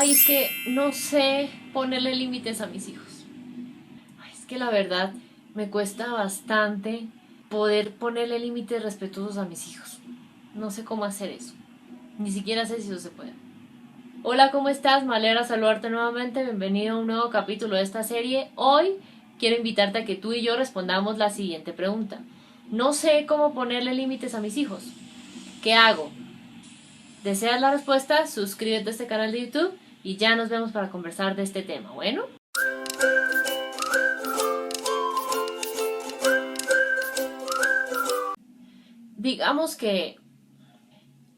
Ay, es que no sé ponerle límites a mis hijos. Ay, es que la verdad me cuesta bastante poder ponerle límites respetuosos a mis hijos. No sé cómo hacer eso. Ni siquiera sé si eso se puede. Hola, ¿cómo estás? Me alegra saludarte nuevamente. Bienvenido a un nuevo capítulo de esta serie. Hoy quiero invitarte a que tú y yo respondamos la siguiente pregunta. No sé cómo ponerle límites a mis hijos. ¿Qué hago? ¿Deseas la respuesta? Suscríbete a este canal de YouTube y ya nos vemos para conversar de este tema. Bueno. Digamos que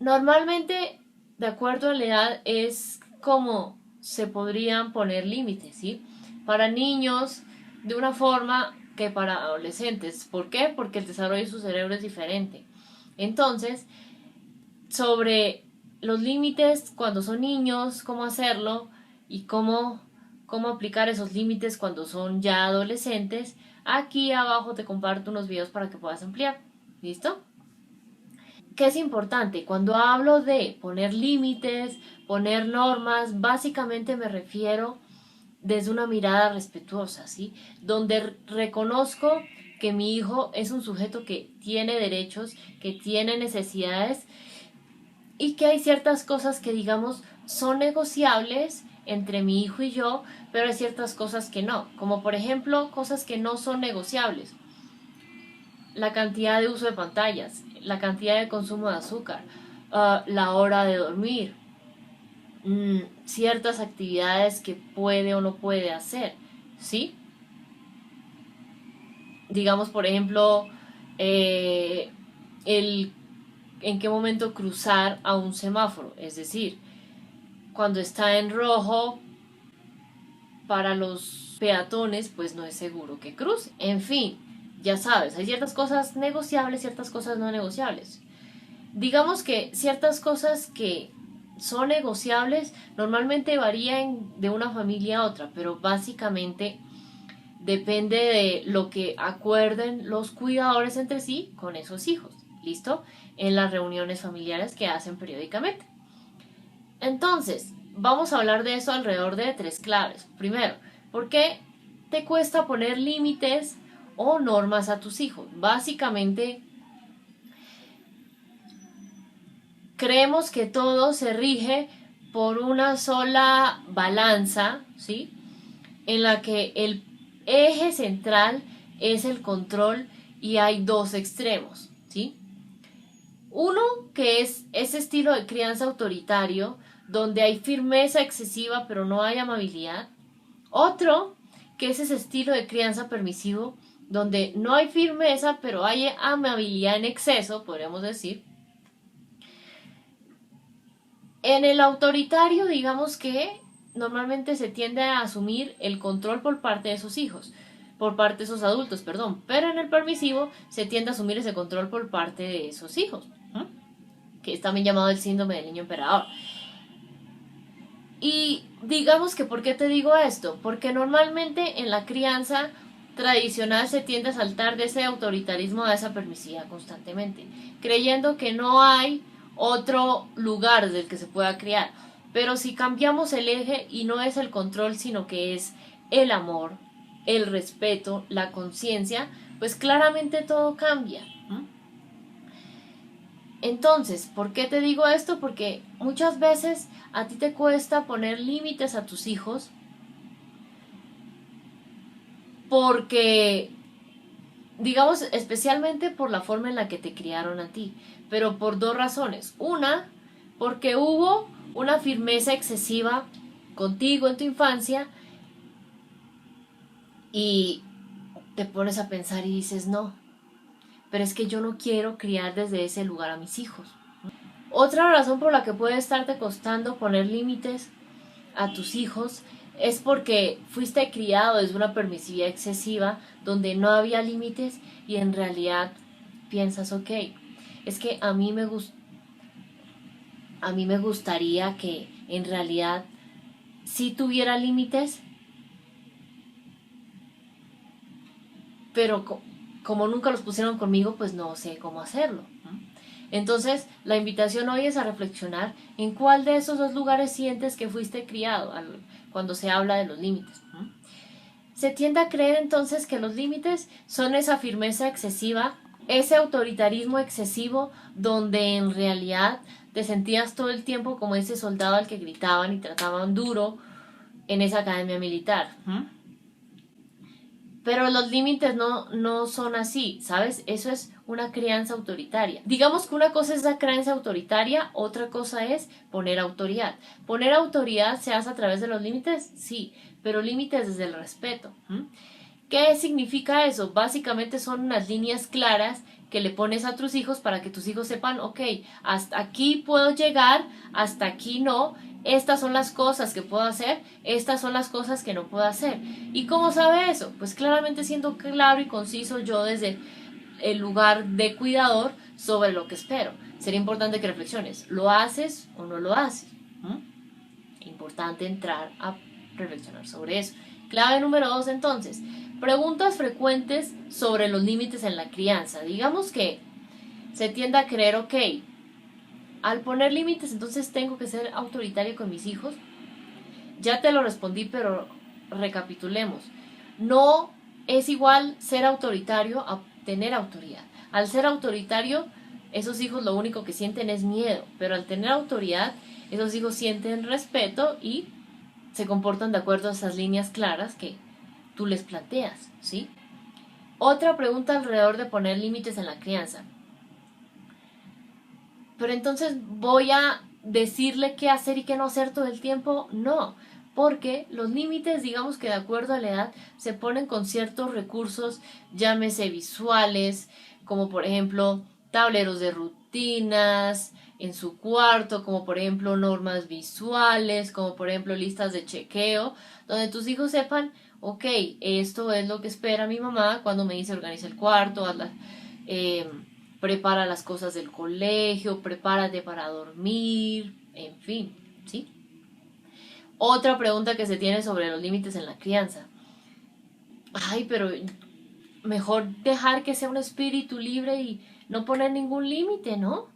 normalmente, de acuerdo a la edad, es como se podrían poner límites, ¿sí? Para niños, de una forma que para adolescentes. ¿Por qué? Porque el desarrollo de su cerebro es diferente. Entonces, sobre los límites cuando son niños, cómo hacerlo y cómo aplicar esos límites cuando son ya adolescentes, aquí abajo te comparto unos videos para que puedas ampliar. ¿Listo? ¿Qué es importante? Cuando hablo de poner límites, poner normas, básicamente me refiero desde una mirada respetuosa, ¿sí? Donde reconozco que mi hijo es un sujeto que tiene derechos, que tiene necesidades y que hay ciertas cosas que, digamos, son negociables entre mi hijo y yo, pero hay ciertas cosas que no, como por ejemplo cosas que no son negociables: la cantidad de uso de pantallas, la cantidad de consumo de azúcar, la hora de dormir, ciertas actividades que puede o no puede hacer, ¿sí? Digamos, por ejemplo, eh, el en qué momento cruzar a un semáforo, es decir, cuando está en rojo para los peatones, pues no es seguro que cruce. En fin, ya sabes, hay ciertas cosas negociables, ciertas cosas no negociables. Digamos que ciertas cosas que son negociables normalmente varían de una familia a otra, pero básicamente depende de lo que acuerden los cuidadores entre sí con esos hijos, ¿listo? En las reuniones familiares que hacen periódicamente. Entonces, vamos a hablar de eso alrededor de 3 claves. Primero, ¿por qué te cuesta poner límites o normas a tus hijos? Básicamente, creemos que todo se rige por una sola balanza, ¿sí? En la que el eje central es el control y hay dos extremos, ¿sí? Uno, que es ese estilo de crianza autoritario, donde hay firmeza excesiva pero no hay amabilidad. Otro, que es ese estilo de crianza permisivo, donde no hay firmeza pero hay amabilidad en exceso, podríamos decir. En el autoritario, digamos que normalmente se tiende a asumir el control por parte de sus hijos, por parte de esos adultos, perdón, pero en el permisivo se tiende a asumir ese control por parte de esos hijos, ¿no? Que es también llamado el síndrome del niño emperador. Y digamos que, ¿por qué te digo esto? Porque normalmente en la crianza tradicional se tiende a saltar de ese autoritarismo a esa permisividad constantemente, creyendo que no hay otro lugar del que se pueda criar. Pero si cambiamos el eje y no es el control, sino que es el amor, el respeto, la conciencia, pues claramente todo cambia. Entonces, ¿por qué te digo esto? Porque muchas veces a ti te cuesta poner límites a tus hijos porque, digamos, especialmente por la forma en la que te criaron a ti, pero por dos razones. Una, porque hubo una firmeza excesiva contigo en tu infancia y te pones a pensar y dices, no, pero es que yo no quiero criar desde ese lugar a mis hijos. Otra razón por la que puede estarte costando poner límites a tus hijos es porque fuiste criado desde una permisividad excesiva donde no había límites y en realidad piensas, ok, es que a mí me gustaría que en realidad sí tuviera límites, pero como nunca los pusieron conmigo, pues no sé cómo hacerlo. Entonces, la invitación hoy es a reflexionar en cuál de esos dos lugares sientes que fuiste criado cuando se habla de los límites. Se tiende a creer entonces que los límites son esa firmeza excesiva, ese autoritarismo excesivo donde en realidad te sentías todo el tiempo como ese soldado al que gritaban y trataban duro en esa academia militar. Pero los límites no son así, ¿sabes? Eso es una crianza autoritaria. Digamos que una cosa es la crianza autoritaria, otra cosa es poner autoridad. ¿Poner autoridad se hace a través de los límites? Sí, pero límites desde el respeto. ¿Qué significa eso? Básicamente son unas líneas claras que le pones a tus hijos para que tus hijos sepan, ok, hasta aquí puedo llegar, hasta aquí no, estas son las cosas que puedo hacer, estas son las cosas que no puedo hacer. ¿Y cómo sabe eso? Pues claramente siendo claro y conciso yo desde el lugar de cuidador sobre lo que espero. Sería importante que reflexiones, ¿lo haces o no lo haces? Importante entrar a reflexionar sobre eso. Clave número 2 entonces, preguntas frecuentes sobre los límites en la crianza. Digamos que se tiende a creer, ok, al poner límites entonces tengo que ser autoritario con mis hijos. Ya te lo respondí, pero recapitulemos. No es igual ser autoritario a tener autoridad. Al ser autoritario, esos hijos lo único que sienten es miedo, pero al tener autoridad, esos hijos sienten respeto y se comportan de acuerdo a esas líneas claras que tú les planteas, ¿sí? Otra pregunta alrededor de poner límites en la crianza. Pero entonces voy a decirle qué hacer y qué no hacer todo el tiempo. No, porque los límites, digamos que de acuerdo a la edad, se ponen con ciertos recursos, llámese visuales, como por ejemplo tableros de rutinas en su cuarto, como por ejemplo normas visuales, como por ejemplo listas de chequeo, donde tus hijos sepan, ok, esto es lo que espera mi mamá cuando me dice organiza el cuarto, prepara las cosas del colegio, prepárate para dormir, en fin, ¿sí? Otra pregunta que se tiene sobre los límites en la crianza. Ay, pero mejor dejar que sea un espíritu libre y no poner ningún límite, ¿no?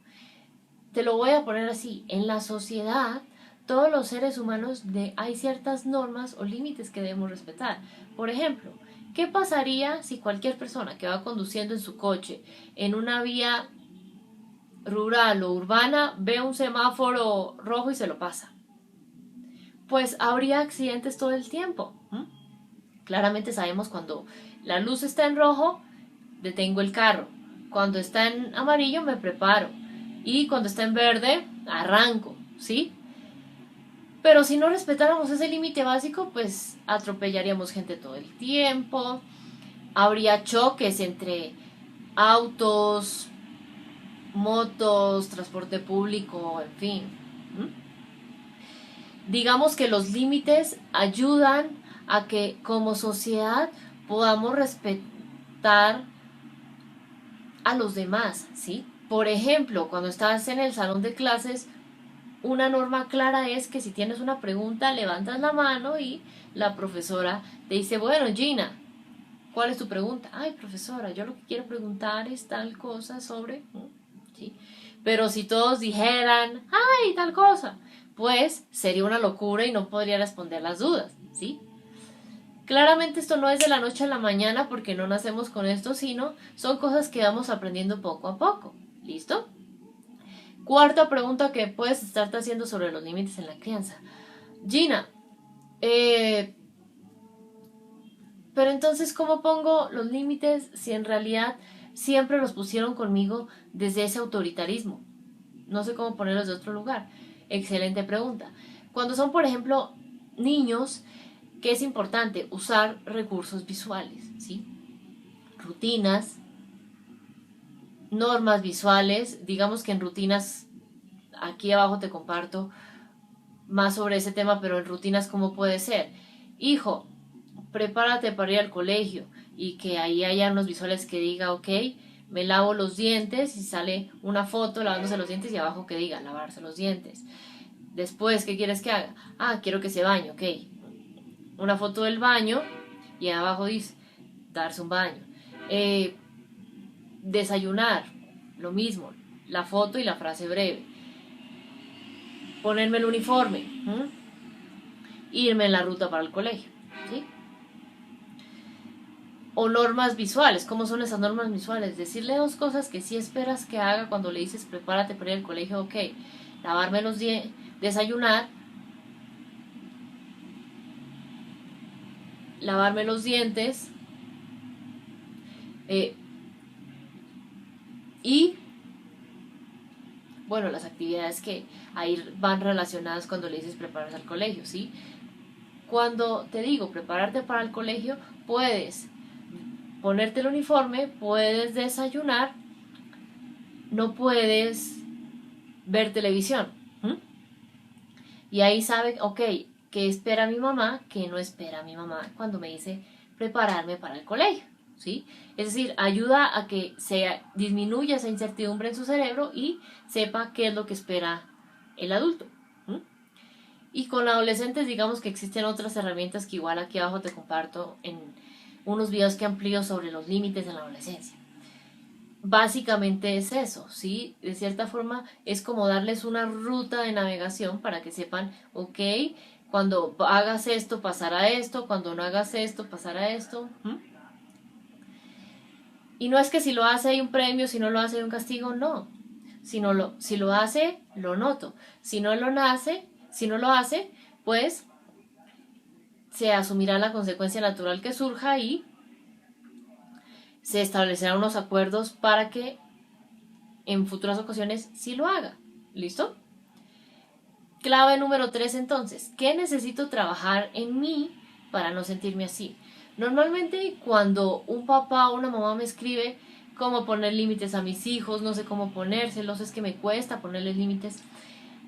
Te lo voy a poner así. En la sociedad, todos los seres humanos hay ciertas normas o límites que debemos respetar. Por ejemplo, ¿qué pasaría si cualquier persona que va conduciendo en su coche en una vía rural o urbana ve un semáforo rojo y se lo pasa? Pues habría accidentes todo el tiempo. Claramente sabemos cuando la luz está en rojo, detengo el carro. Cuando está en amarillo, me preparo. Y cuando está en verde, arranco, ¿sí? Pero si no respetáramos ese límite básico, pues atropellaríamos gente todo el tiempo. Habría choques entre autos, motos, transporte público, en fin. Digamos que los límites ayudan a que como sociedad podamos respetar a los demás, ¿sí? Por ejemplo, cuando estás en el salón de clases, una norma clara es que si tienes una pregunta, levantas la mano y la profesora te dice, bueno, Gina, ¿cuál es tu pregunta? Ay, profesora, yo lo que quiero preguntar es tal cosa sobre... ¿sí? Pero si todos dijeran, ay, tal cosa, pues sería una locura y no podría responder las dudas, ¿sí? Claramente esto no es de la noche a la mañana porque no nacemos con esto, sino son cosas que vamos aprendiendo poco a poco. ¿Listo? Cuarta pregunta que puedes estarte haciendo sobre los límites en la crianza. Gina, pero entonces, ¿cómo pongo los límites si en realidad siempre los pusieron conmigo desde ese autoritarismo? No sé cómo ponerlos de otro lugar. Excelente pregunta. Cuando son, por ejemplo, niños, ¿qué es importante? Usar recursos visuales, ¿sí? Rutinas, normas visuales. Digamos que en rutinas, aquí abajo te comparto más sobre ese tema, pero en rutinas, ¿cómo puede ser? Hijo, prepárate para ir al colegio y que ahí haya unos visuales que diga, ok, me lavo los dientes y sale una foto lavándose los dientes y abajo que diga, lavarse los dientes. Después, ¿qué quieres que haga? Ah, quiero que se bañe, ok. Una foto del baño y abajo dice, darse un baño. Desayunar, lo mismo, la foto y la frase breve. Ponerme el uniforme. Irme en la ruta para el colegio. ¿Sí? O normas visuales. ¿Cómo son esas normas visuales? Decirle dos cosas que sí esperas que haga cuando le dices prepárate para ir al colegio. Ok, lavarme los dientes, desayunar, lavarme los dientes y bueno, las actividades que ahí van relacionadas cuando le dices prepararse al colegio, ¿sí? Cuando te digo prepararte para el colegio, puedes ponerte el uniforme, puedes desayunar, no puedes ver televisión. Y ahí sabe, ok, ¿qué espera mi mamá? ¿Qué no espera mi mamá cuando me dice prepararme para el colegio? ¿Sí? Es decir, ayuda a que se disminuya esa incertidumbre en su cerebro y sepa qué es lo que espera el adulto. Y con adolescentes, digamos que existen otras herramientas que igual aquí abajo te comparto en unos videos que amplío sobre los límites en la adolescencia. Básicamente es eso, ¿sí? De cierta forma es como darles una ruta de navegación para que sepan, ok, cuando hagas esto pasará esto, cuando no hagas esto pasará esto. Y no es que si lo hace hay un premio, si no lo hace hay un castigo, no. Si lo hace, lo noto. Si no lo hace, pues se asumirá la consecuencia natural que surja y se establecerán unos acuerdos para que en futuras ocasiones sí lo haga. ¿Listo? Clave número 3 entonces. ¿Qué necesito trabajar en mí para no sentirme así? Normalmente cuando un papá o una mamá me escribe cómo poner límites a mis hijos, no sé cómo ponérselos, es que me cuesta ponerles límites,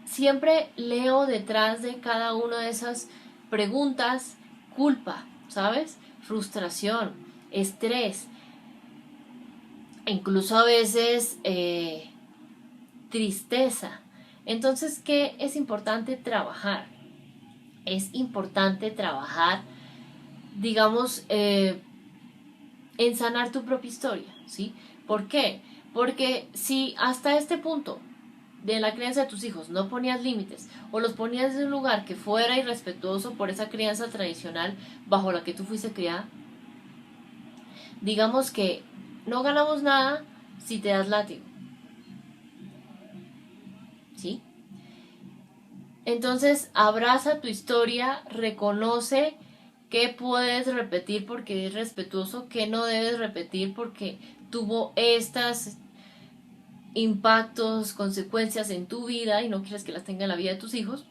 siempre leo detrás de cada una de esas preguntas culpa, ¿sabes? Frustración, estrés, incluso a veces tristeza. Entonces, ¿qué es importante trabajar? Es importante trabajar, digamos, en sanar tu propia historia, ¿sí? ¿Por qué? Porque si hasta este punto de la crianza de tus hijos no ponías límites o los ponías en un lugar que fuera irrespetuoso por esa crianza tradicional bajo la que tú fuiste criada, digamos que no ganamos nada si te das látigo, ¿sí? Entonces, abraza tu historia, reconoce qué puedes repetir porque es respetuoso, qué no debes repetir porque tuvo estos impactos, consecuencias en tu vida y no quieres que las tenga en la vida de tus hijos.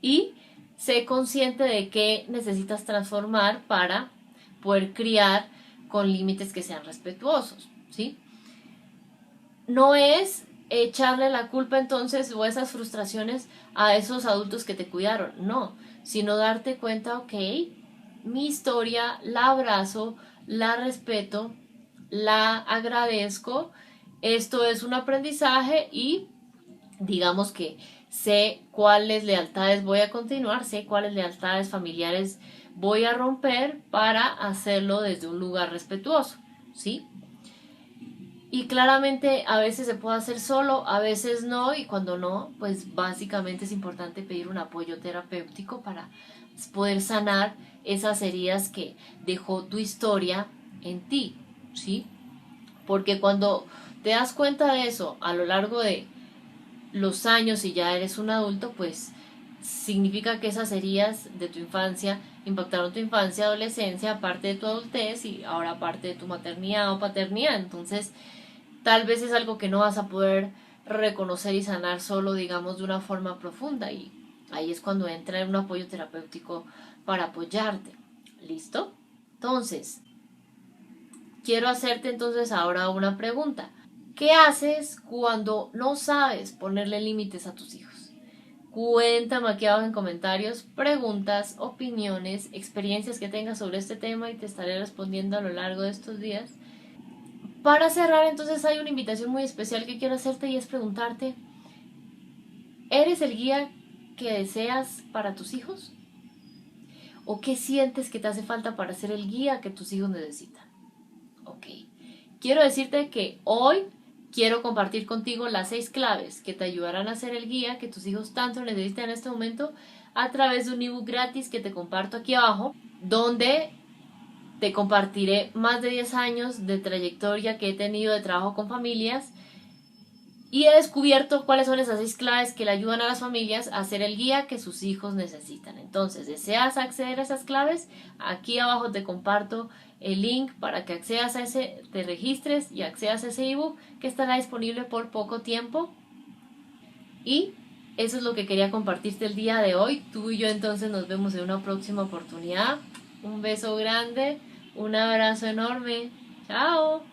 Y sé consciente de qué necesitas transformar para poder criar con límites que sean respetuosos, ¿sí? No es echarle la culpa entonces o esas frustraciones a esos adultos que te cuidaron, no, sino darte cuenta, ok, mi historia la abrazo, la respeto, la agradezco, esto es un aprendizaje y digamos que sé cuáles lealtades voy a continuar, sé cuáles lealtades familiares voy a romper para hacerlo desde un lugar respetuoso, ¿sí? Y claramente a veces se puede hacer solo, a veces no, y cuando no, pues básicamente es importante pedir un apoyo terapéutico para poder sanar esas heridas que dejó tu historia en ti, ¿sí? Porque cuando te das cuenta de eso a lo largo de los años y ya eres un adulto, pues significa que esas heridas de tu infancia impactaron tu infancia, adolescencia, parte de tu adultez y ahora parte de tu maternidad o paternidad. Entonces, tal vez es algo que no vas a poder reconocer y sanar solo, digamos, de una forma profunda y ahí es cuando entra un apoyo terapéutico para apoyarte. ¿Listo? Entonces, quiero hacerte entonces ahora una pregunta. ¿Qué haces cuando no sabes ponerle límites a tus hijos? Cuéntame aquí abajo en comentarios preguntas, opiniones, experiencias que tengas sobre este tema y te estaré respondiendo a lo largo de estos días. Para cerrar, entonces hay una invitación muy especial que quiero hacerte y es preguntarte, ¿eres el guía que deseas para tus hijos? ¿O qué sientes que te hace falta para ser el guía que tus hijos necesitan? Ok. Quiero decirte que hoy quiero compartir contigo las 6 claves que te ayudarán a hacer el guía que tus hijos tanto necesitan en este momento a través de un ebook gratis que te comparto aquí abajo, donde te compartiré más de 10 años de trayectoria que he tenido de trabajo con familias y he descubierto cuáles son esas 6 claves que le ayudan a las familias a hacer el guía que sus hijos necesitan. Entonces, ¿deseas acceder a esas claves? Aquí abajo te comparto el link para que accedas a te registres y accedas a ese ebook que estará disponible por poco tiempo. Y eso es lo que quería compartirte el día de hoy. Tú y yo entonces nos vemos en una próxima oportunidad. Un beso grande, un abrazo enorme. Chao.